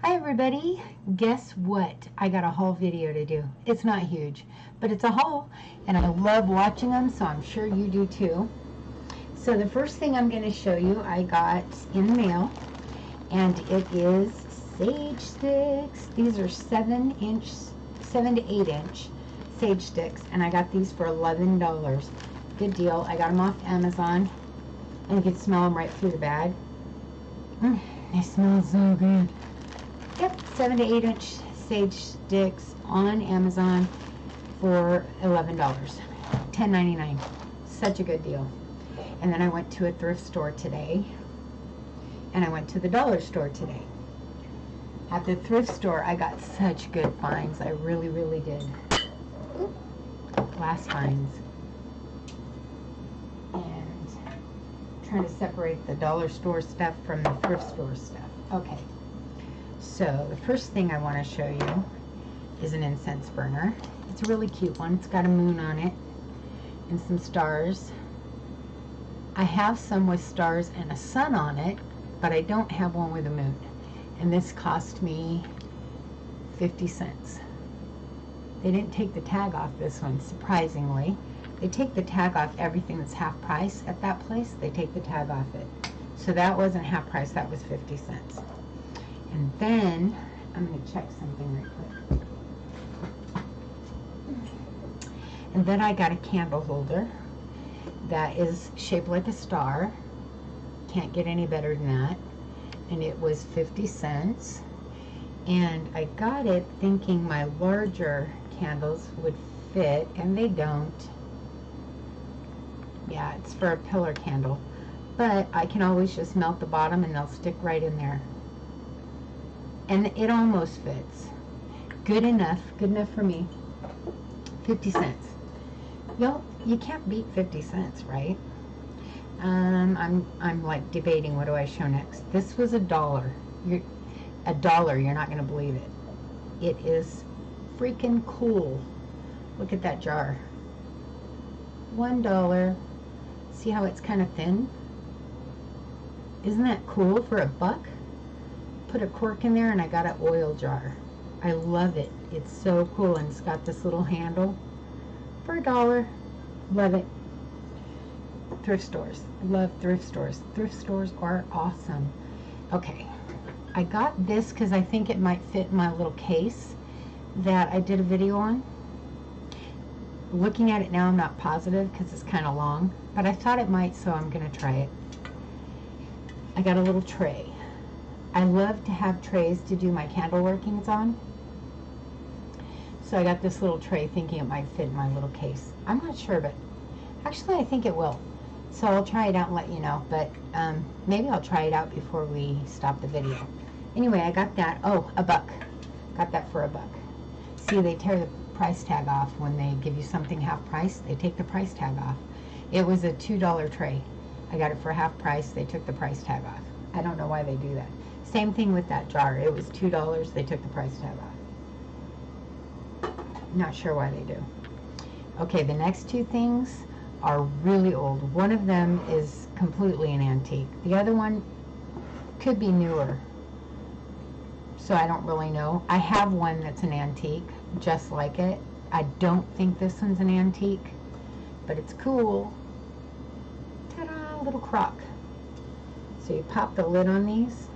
Hi everybody, guess what? I got a haul video to do. It's not huge, but it's a haul and I love watching them, so I'm sure you do too. So the first thing I'm going to show you I got in the mail, and it is sage sticks. These are 7 to 8 inch sage sticks, and I got these for $11. Good deal. I got them off Amazon, and you can smell them right through the bag. They smell so good. Yep, 7 to 8 inch sage sticks on Amazon for $11, $10.99. Such a good deal. And then I went to a thrift store today, and I went to the dollar store today. At the thrift store, I got such good finds. I really, really did. Glass finds. And trying to separate the dollar store stuff from the thrift store stuff. Okay. So the first thing I want to show you is an incense burner. It's a really cute one. It's got a moon on it and some stars. I have some with stars and a sun on it, but I don't have one with a moon. And this cost me 50 cents. They didn't take the tag off this one, surprisingly. They take the tag off everything that's half price at that place. They take the tag off it. So that wasn't half price, that was 50 cents. And then, I'm going to check something right quick. And then I got a candle holder that is shaped like a star. Can't get any better than that. And it was 50 cents. And I got it thinking my larger candles would fit, and they don't. Yeah, it's for a pillar candle. But I can always just melt the bottom and they'll stick right in there. And it almost fits. Good enough for me. 50 cents. Y'all, you can't beat 50 cents, right? I'm like debating what do I show next. This was $1. You're not gonna believe it. It is freaking cool. Look at that jar. $1. See how it's kind of thin? Isn't that cool for $1? Put a cork in there and I got an oil jar. I love it. It's so cool, and it's got this little handle for $1. Love it. Thrift stores. Love thrift stores. Thrift stores are awesome. Okay. I got this because I think it might fit my little case that I did a video on. Looking at it now, I'm not positive because it's kind of long, but I thought it might, so I'm going to try it. I got a little tray. I love to have trays to do my candle workings on. So I got this little tray thinking it might fit in my little case. I'm not sure, but actually I think it will. So I'll try it out and let you know, but maybe I'll try it out before we stop the video. Anyway, I got that. Oh, $1. Got that for $1. See, they tear the price tag off when they give you something half price. They take the price tag off. It was a $2 tray. I got it for half price. They took the price tag off. I don't know why they do that. Same thing with that jar. It was $2. They took the price tag off. Not sure why they do. Okay, the next two things are really old. One of them is completely an antique. The other one could be newer. So I don't really know. I have one that's an antique, just like it. I don't think this one's an antique, but it's cool. Ta-da, little crock. So you pop the lid on these.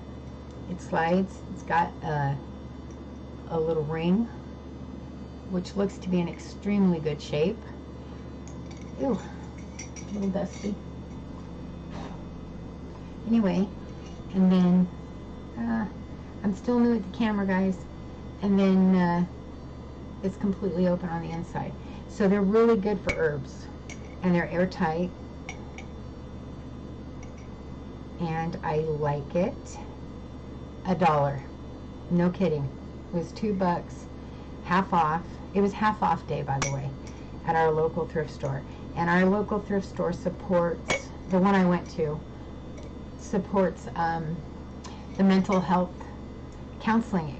It slides. It's got a little ring, which looks to be in extremely good shape. Ooh, a little dusty. Anyway, and then I'm still new at the camera, guys. And then it's completely open on the inside. So they're really good for herbs, and they're airtight. And I like it. $1. No kidding. It was $2, half off. It was half off day, by the way, at our local thrift store. And our local thrift store supports, the one I went to, supports the mental health counseling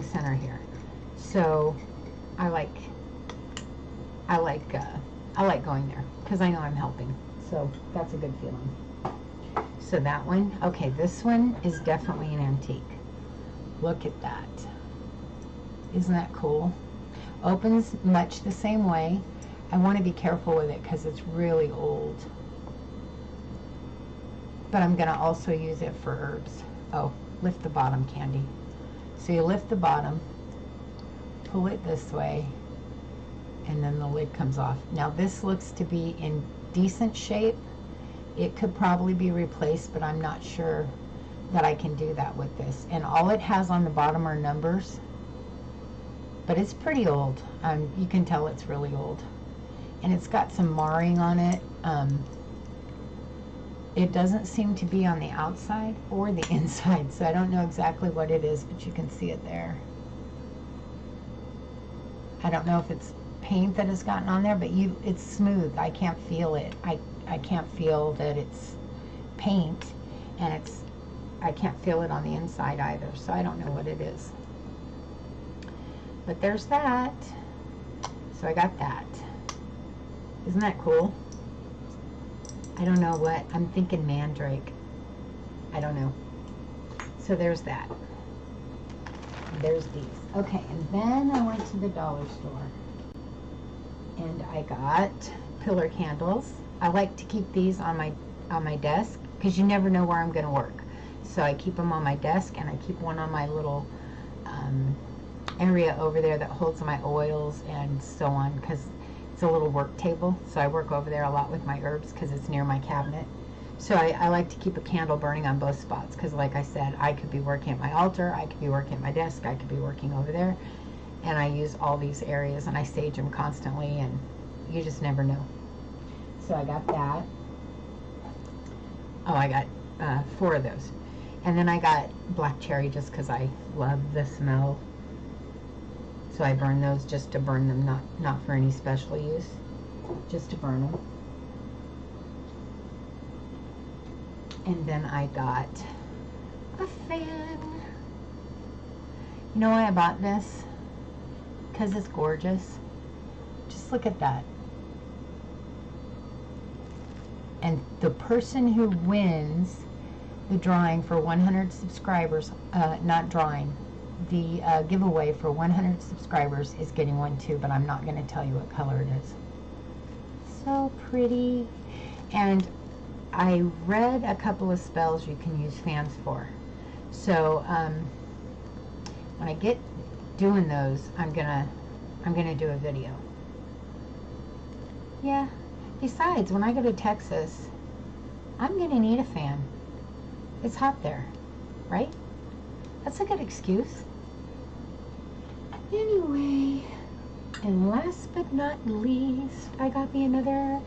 center here. So I like going there because I know I'm helping. So that's a good feeling. So that one, okay, this one is definitely an antique. Look at that. Isn't that cool? Opens much the same way. I want to be careful with it because it's really old. But I'm going to also use it for herbs. Oh, lift the bottom, Candy. So you lift the bottom, pull it this way, and then the lid comes off. Now this looks to be in decent shape. It could probably be replaced, but I'm not sure that I can do that with this. And all it has on the bottom are numbers, but it's pretty old. You can tell it's really old. And it's got some marring on it. It doesn't seem to be on the outside or the inside, so I don't know exactly what it is, but you can see it there. I don't know if it's paint that has gotten on there, but it's smooth. I can't feel it. I can't feel that it's paint, and I can't feel it on the inside either, so I don't know what it is. But there's that. So I got that. Isn't that cool? I don't know what. I'm thinking mandrake. I don't know. So there's that. There's these. Okay, and then I went to the dollar store. And I got pillar candles. I like to keep these on my desk because you never know where I'm going to work. So I keep them on my desk, and I keep one on my little area over there that holds my oils and so on, because it's a little work table. So I work over there a lot with my herbs because it's near my cabinet. So I like to keep a candle burning on both spots because, like I said, I could be working at my altar, I could be working at my desk, I could be working over there. And I use all these areas, and I sage them constantly, and you just never know. So I got that. Oh, I got 4 of those. And then I got black cherry just because I love the smell. So I burn those just to burn them, not for any special use, just to burn them. And then I got a fan. You know why I bought this? Because it's gorgeous. Just look at that. And the person who wins the drawing for 100 subscribers, not drawing, the giveaway for 100 subscribers is getting one too, but I'm not going to tell you what color it is. So pretty. And I read a couple of spells you can use fans for. So when I get doing those, I'm gonna do a video. Yeah. Besides, when I go to Texas, I'm gonna need a fan. It's hot there, right? That's a good excuse. Anyway, and last but not least, I got me another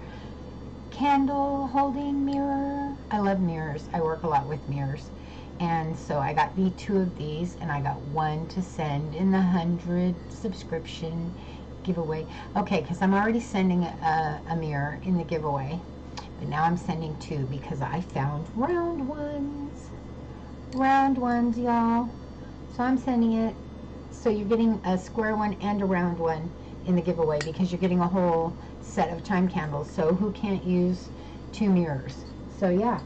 candle holding mirror. I love mirrors. I work a lot with mirrors. And so I got me 2 of these, and I got one to send in the 100 subscription giveaway. Okay, because I'm already sending a mirror in the giveaway, but now I'm sending 2 because I found round ones, y'all. So I'm sending it. So you're getting a square one and a round one in the giveaway because you're getting a whole set of chime candles. So who can't use 2 mirrors? So yeah,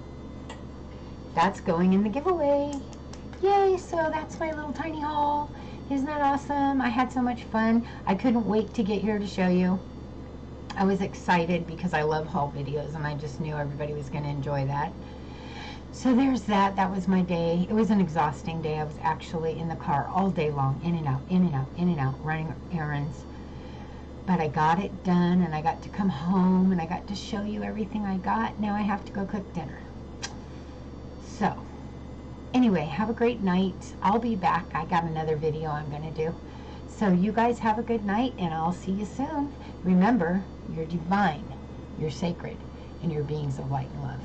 that's going in the giveaway. Yay! So that's my little tiny haul. Isn't that awesome? I had so much fun. I couldn't wait to get here to show you. I was excited because I love haul videos, and I just knew everybody was going to enjoy that. So there's that. That was my day. It was an exhausting day. I was actually in the car all day long, in and out, in and out, in and out, running errands. But I got it done, and I got to come home, and I got to show you everything I got. Now I have to go cook dinner. So, anyway, have a great night. I'll be back. I got another video I'm going to do. So you guys have a good night, and I'll see you soon. Remember, you're divine, you're sacred, and you're beings of light and love.